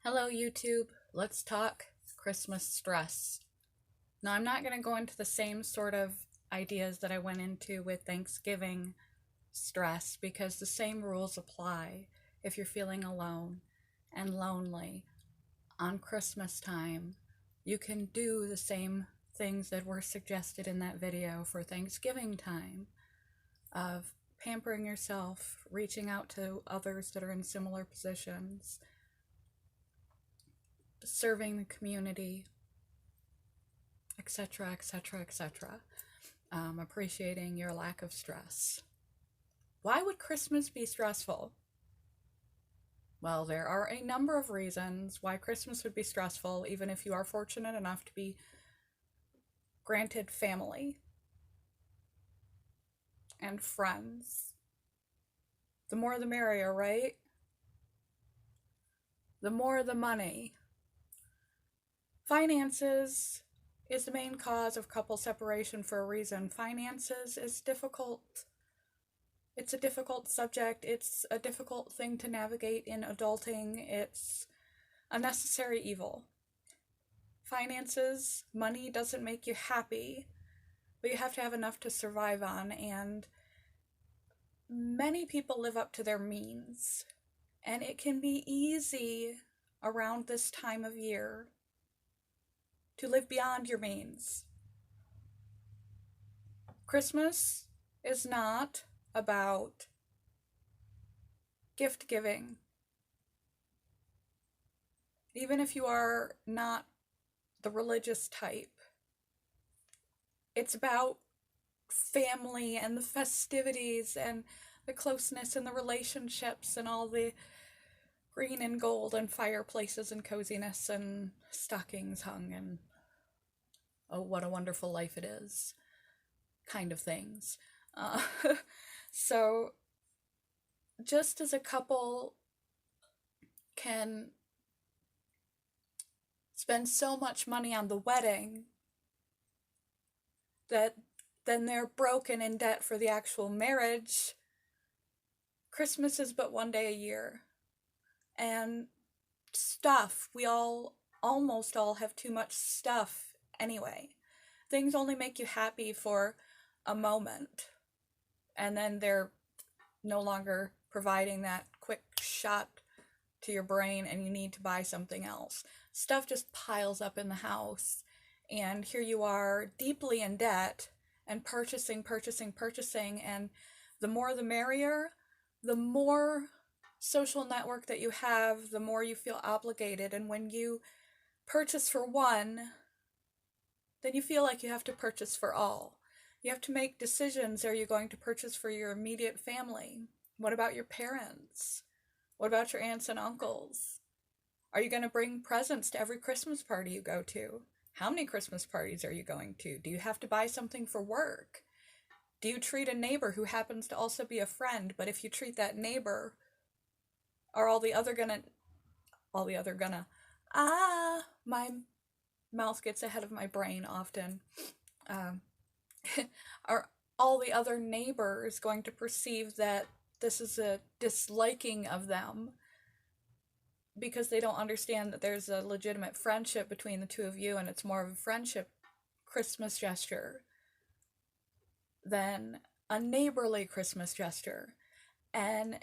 Hello, YouTube. Let's talk Christmas stress. Now, I'm not going to go into the same sort of ideas that I went into with Thanksgiving stress because the same rules apply if you're feeling alone and lonely on Christmas time. You can do the same things that were suggested in that video for Thanksgiving time of pampering yourself, reaching out to others that are in similar positions, serving the community, etc., etc., etc. Appreciating your lack of stress. Why would Christmas be stressful? Well, there are a number of reasons why Christmas would be stressful, even if you are fortunate enough to be granted family and friends. The more the merrier, right? The more the money. Finances is the main cause of couple separation for a reason. Finances is difficult. It's a difficult subject. It's a difficult thing to navigate in adulting. It's a necessary evil. Finances, money doesn't make you happy, but you have to have enough to survive on, and many people live up to their means, and it can be easy around this time of year to live beyond your means. Christmas is not about gift giving. Even if you are not the religious type, it's about family and the festivities and the closeness and the relationships and all the green and gold and fireplaces and coziness and stockings hung and oh, what a wonderful life it is kind of things. So just as a couple can spend so much money on the wedding that then they're broken in debt for the actual marriage, Christmas is but one day a year. And stuff, we almost all have too much stuff anyway. Things only make you happy for a moment, and then they're no longer providing that quick shot to your brain and you need to buy something else. Stuff just piles up in the house, and here you are deeply in debt and purchasing, and the more the merrier. The more social network that you have, the more you feel obligated, and when you purchase for one, then you feel like you have to purchase for all. You have to make decisions. Are you going to purchase for your immediate family? What about your parents? What about your aunts and uncles? Are you going to bring presents to every Christmas party you go to? How many Christmas parties are you going to? Do you have to buy something for work? Do you treat a neighbor who happens to also be a friend, but if you treat that neighbor, are my mouth gets ahead of my brain often. Are all the other neighbors going to perceive that this is a disliking of them because they don't understand that there's a legitimate friendship between the two of you and it's more of a friendship Christmas gesture than a neighborly Christmas gesture? And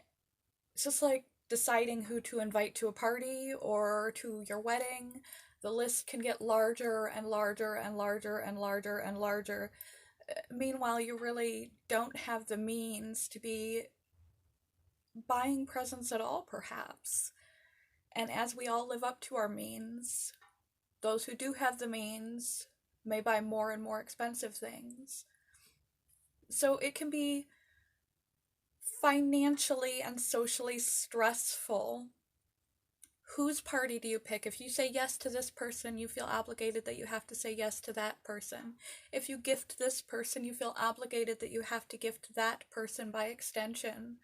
it's just like deciding who to invite to a party or to your wedding. The list can get larger and larger and larger and larger and larger. Meanwhile, you really don't have the means to be buying presents at all, perhaps. And as we all live up to our means, those who do have the means may buy more and more expensive things. So it can be financially and socially stressful. Whose party do you pick? If you say yes to this person, you feel obligated that you have to say yes to that person. If you gift this person, you feel obligated that you have to gift that person by extension.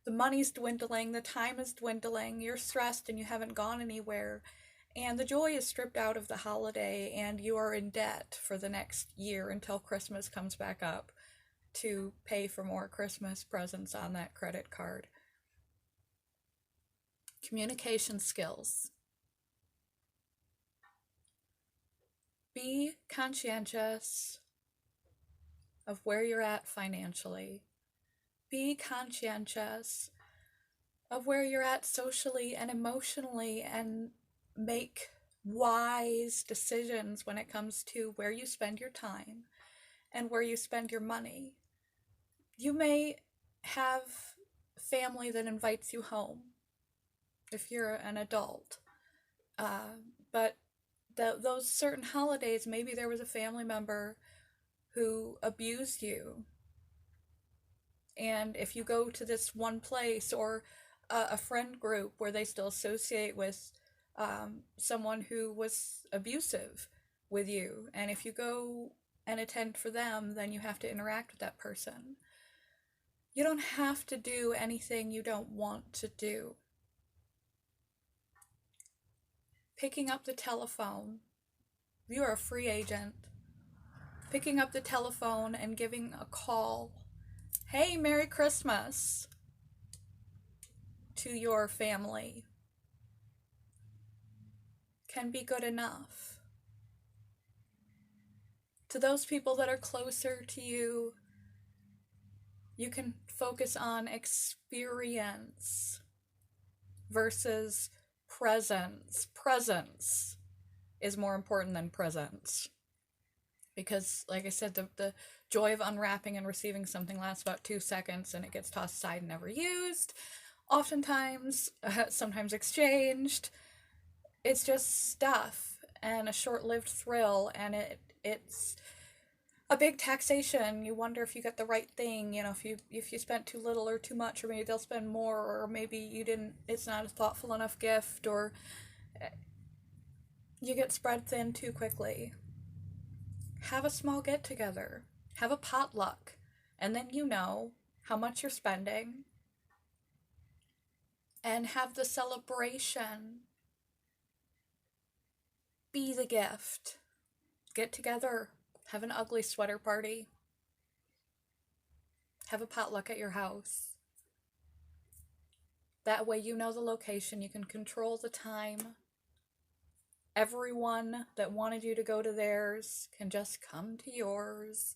The money's dwindling, the time is dwindling, you're stressed and you haven't gone anywhere, and the joy is stripped out of the holiday, and you are in debt for the next year until Christmas comes back up to pay for more Christmas presents on that credit card. Communication skills. Be conscientious of where you're at financially. Be conscientious of where you're at socially and emotionally, and make wise decisions when it comes to where you spend your time and where you spend your money. You may have family that invites you home if you're an adult, uh, but those certain holidays, maybe there was a family member who abused you, and if you go to this one place, or a friend group where they still associate with someone who was abusive with you, and if you go and attend for them, then you have to interact with that person. You don't have to do anything you don't want to do. Picking up the telephone, you are a free agent. Picking up the telephone and giving a call, hey, Merry Christmas, to your family can be good enough. To those people that are closer to you, you can focus on experience versus presence. Presence is more important than presents. Because, like I said, the joy of unwrapping and receiving something lasts about 2 seconds, and it gets tossed aside and never used. Oftentimes, sometimes exchanged. It's just stuff and a short-lived thrill, and it's a big taxation. You wonder if you get the right thing, if you spent too little or too much, or maybe they'll spend more, or maybe you didn't, it's not a thoughtful enough gift, or you get spread thin too quickly. Have a small get together. Have a potluck. And then you know how much you're spending. And have the celebration be the gift. Get together. Have an ugly sweater party. Have a potluck at your house. That way you know the location. You can control the time. Everyone that wanted you to go to theirs can just come to yours.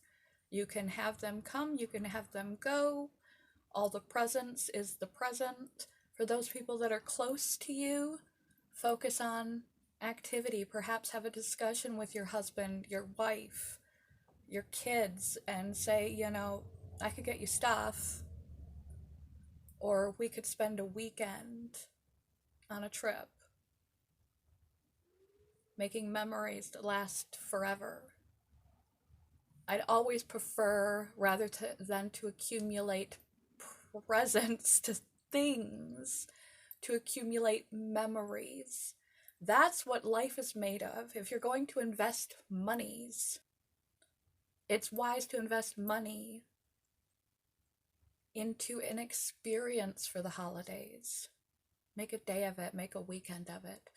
You can have them come, you can have them go. All the presence is the present. For those people that are close to you, focus on activity. Perhaps have a discussion with your husband, your wife, your kids, and say, I could get you stuff, or we could spend a weekend on a trip, making memories that last forever. I'd always prefer, rather than to accumulate presents to things, to accumulate memories. That's what life is made of. If you're going to invest monies, it's wise to invest money into an experience for the holidays. Make a day of it, make a weekend of it.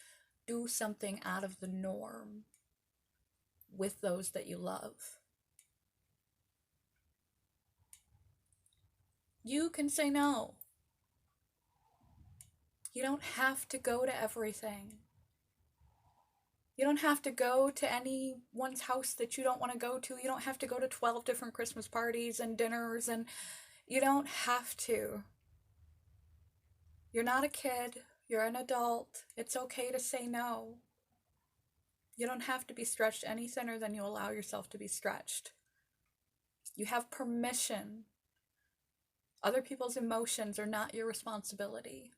Do something out of the norm with those that you love. You can say no. You don't have to go to everything. You don't have to go to anyone's house that you don't want to go to. You don't have to go to 12 different Christmas parties and dinners, and you don't have to. You're not a kid. You're an adult. It's okay to say no. You don't have to be stretched any thinner than you allow yourself to be stretched. You have permission. Other people's emotions are not your responsibility.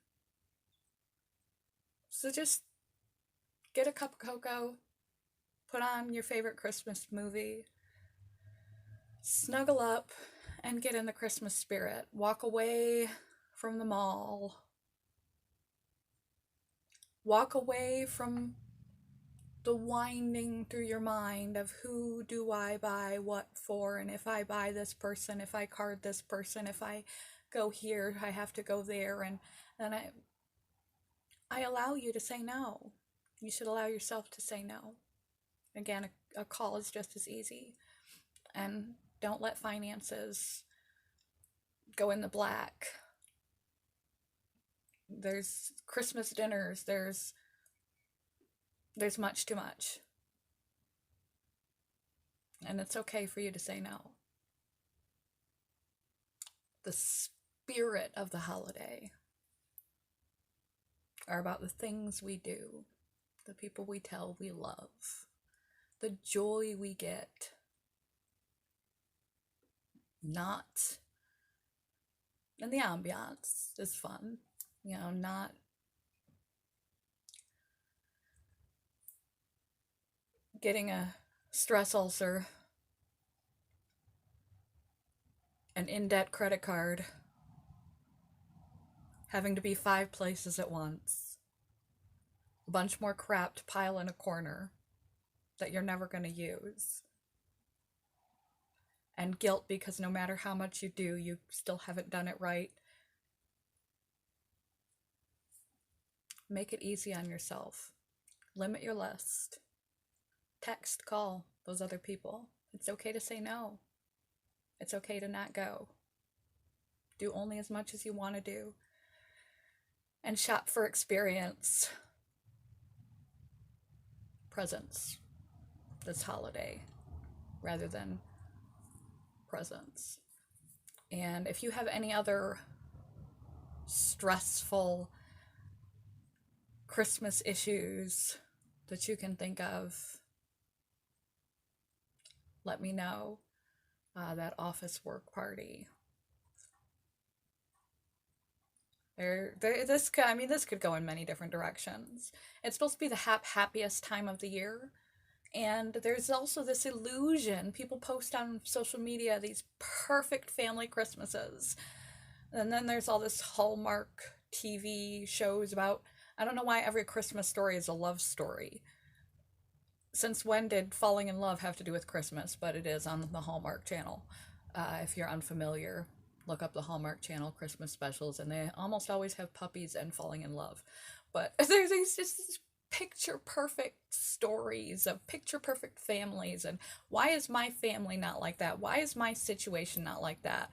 So just get a cup of cocoa, put on your favorite Christmas movie, snuggle up, and get in the Christmas spirit. Walk away from the mall. Walk away from the winding through your mind of who do I buy what for, and if I buy this person, if I card this person, if I go here, I have to go there, and then I allow you to say no. You should allow yourself to say no. Again, a call is just as easy. And don't let finances go in the black. There's Christmas dinners, there's much too much. And it's okay for you to say no. The spirit of the holiday are about the things we do, the people we tell we love, the joy we get. Not, and the ambiance is fun, not getting a stress ulcer, an in-debt credit card, having to be 5 places at once, a bunch more crap to pile in a corner that you're never going to use, and guilt because no matter how much you do, you still haven't done it right. Make it easy on yourself. Limit your list. Text, call those other people. It's okay to say no. It's okay to not go. Do only as much as you want to do. And shop for experience. Presents this holiday rather than presents. And if you have any other stressful Christmas issues that you can think of, let me know. That office work party. This could go in many different directions. It's supposed to be the happiest time of the year. And there's also this illusion. People post on social media these perfect family Christmases. And then there's all this Hallmark TV shows about, I don't know why every Christmas story is a love story. Since when did falling in love have to do with Christmas? But it is on the Hallmark Channel. If you're unfamiliar, look up the Hallmark Channel Christmas specials, and they almost always have puppies and falling in love. But there's just picture perfect stories of picture perfect families, and why is my family not like that? Why is my situation not like that?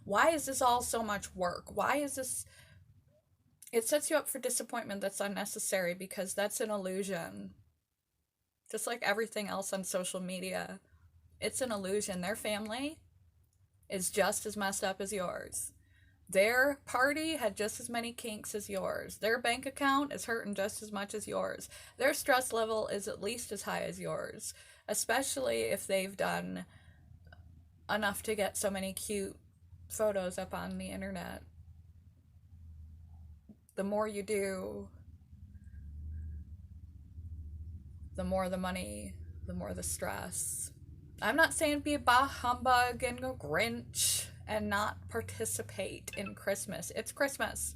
Why is this all so much work? Why is this? It sets you up for disappointment that's unnecessary, because that's an illusion. Just like everything else on social media, it's an illusion. Their family is just as messed up as yours. Their party had just as many kinks as yours. Their bank account is hurting just as much as yours. Their stress level is at least as high as yours, especially if they've done enough to get so many cute photos up on the internet. The more you do, the more the money, the more the stress. I'm not saying be a bah humbug and go Grinch and not participate in Christmas. It's Christmas.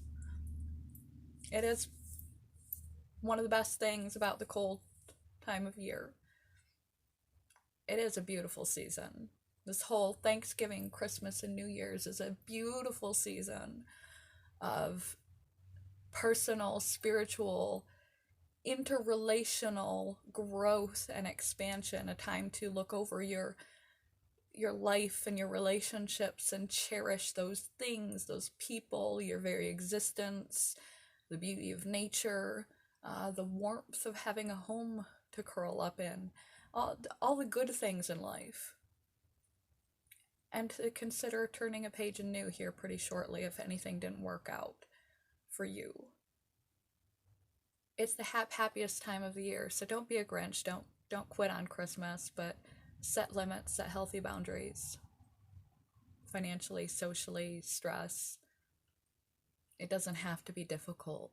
It is one of the best things about the cold time of year. It is a beautiful season. This whole Thanksgiving, Christmas, and New Year's is a beautiful season of personal, spiritual, interrelational growth and expansion, a time to look over your life and your relationships and cherish those things, those people, your very existence, the beauty of nature, the warmth of having a home to curl up in, all the good things in life. And to consider turning a page anew here pretty shortly if anything didn't work out for you. It's the happiest time of the year, so don't be a Grinch. Don't quit on Christmas, but set limits, set healthy boundaries. Financially, socially, stress. It doesn't have to be difficult.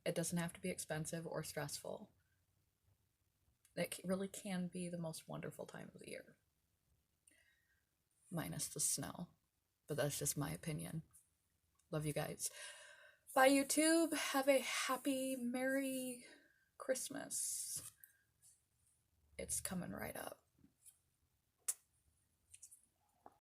It doesn't have to be expensive or stressful. It really can be the most wonderful time of the year. Minus the snow. But that's just my opinion. Love you guys. Bye, YouTube. Have a happy, Merry Christmas. It's coming right up.